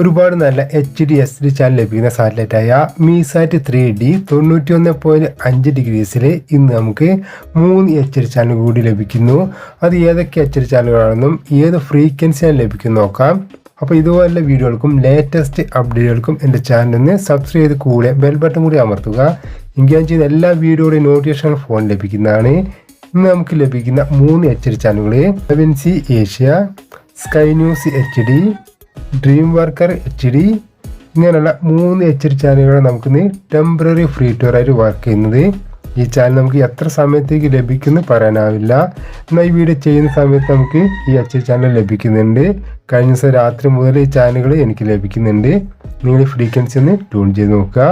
ഒരുപാട് നല്ല HD SD channel ലഭിക്കുന്ന സാറ്റലൈറ്റായ മീസാറ്റ് 3D 91.5 ഡിഗ്രീസിൽ ഇന്ന് നമുക്ക് 3 HD ചാനൽ കൂടി ലഭിക്കുന്നു. അത് ഏതൊക്കെ HD ചാനലുകളാണെന്നും ഏത് ഫ്രീക്വൻസിയാണ് ലഭിക്കുന്നു നോക്കാം. അപ്പോൾ ഇതുപോലുള്ള വീഡിയോകൾക്കും ലേറ്റസ്റ്റ് അപ്ഡേറ്റുകൾക്കും എൻ്റെ ചാനലിന് സബ്സ്ക്രൈബ് ചെയ്ത് കൂടെ ബെൽ ബട്ടൺ കൂടി അമർത്തുക. എങ്കിൽ ഞാൻ ചെയ്യുന്ന എല്ലാ വീഡിയോയുടെയും നോട്ടിഫിക്കേഷൻ ഫോൺ ലഭിക്കുന്നതാണ്. ഇന്ന് നമുക്ക് ലഭിക്കുന്ന 3 HD ചാനലുകൾ 7C Asia, sky news HD, dream worker HD ഇങ്ങനെയുള്ള 3 HD ചാനലുകൾ നമുക്കിന്ന് ടെമ്പററി ഫ്രീ ടു ആയിട്ട് വർക്ക് ചെയ്യുന്നത്. ഈ ചാനൽ നമുക്ക് എത്ര സമയത്തേക്ക് ലഭിക്കുമെന്ന് പറയാനാവില്ല. എന്നാൽ ഈ വീഡിയോ ചെയ്യുന്ന സമയത്ത് നമുക്ക് ഈ HD ചാനൽ ലഭിക്കുന്നുണ്ട്. കഴിഞ്ഞ ദിവസം രാത്രി മുതൽ ഈ ചാനലുകൾ എനിക്ക് ലഭിക്കുന്നുണ്ട്. നിങ്ങൾ ഈ ഫ്രീക്വൻസി ഒന്ന് ട്യൂൺ ചെയ്ത് നോക്കുക.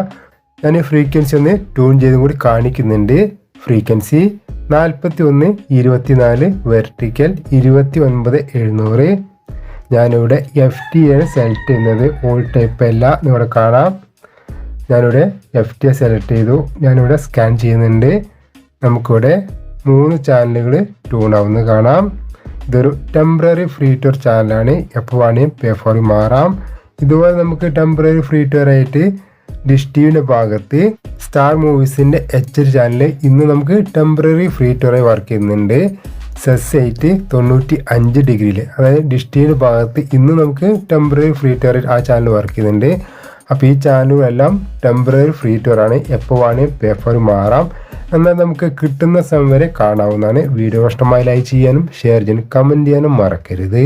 ഞാൻ ഈ ഫ്രീക്വൻസി ഒന്ന് ട്യൂൺ ചെയ്തും കൂടി കാണിക്കുന്നുണ്ട്. Frequency 4124 vertical 29700. ഞാനിവിടെ FT ആണ് സെലക്ട് ചെയ്യുന്നത്. ഓൾ ടൈപ്പ് അല്ല. ഇവിടെ കാണാം. ഞാനിവിടെ FT സെലക്ട് ചെയ്തു. ഞാനിവിടെ സ്കാൻ ചെയ്യുന്നുണ്ട്. നമുക്കിവിടെ 3 ചാനലുകൾ ട്യൂൺ ആവുന്നത് കാണാം. ഇതൊരു ടെമ്പററി ഫ്രീ ടൂർ ചാനലാണ്. എപ്പോൾ വേണമെങ്കിൽ പേ ഫോർ മാറാം. ഇതുപോലെ നമുക്ക് ടെമ്പററി ഫ്രീ ടൂർ ആയിട്ട് ഡിഷ് ടിവിൻ്റെ ഭാഗത്ത് സ്റ്റാർ മൂവീസിൻ്റെ HD ചാനൽ ഇന്ന് നമുക്ക് ടെമ്പററി ഫ്രീ ടൂറായി വർക്ക് ചെയ്യുന്നുണ്ട്. സെസ് 8 95 ഡിഗ്രിയിൽ, അതായത് ഡിഷ് ടിവിയുടെ ഭാഗത്ത് ഇന്ന് നമുക്ക് ടെമ്പററി ഫ്രീ ടൂറിൽ ആ ചാനൽ വർക്ക് ചെയ്യുന്നുണ്ട്. അപ്പോൾ ഈ ചാനലുകളെല്ലാം ടെമ്പററി ഫ്രീ ടൂറാണ്. എപ്പോൾ വേണമെങ്കിൽ പേ ഫോർ മാറാം. എന്നാൽ നമുക്ക് കിട്ടുന്ന സമയം വരെ കാണാവുന്നതാണ്. വീഡിയോ ഇഷ്ടമായി ലൈക്ക് ചെയ്യാനും ഷെയർ ചെയ്യാനും കമൻറ്റ് ചെയ്യാനും മറക്കരുത്.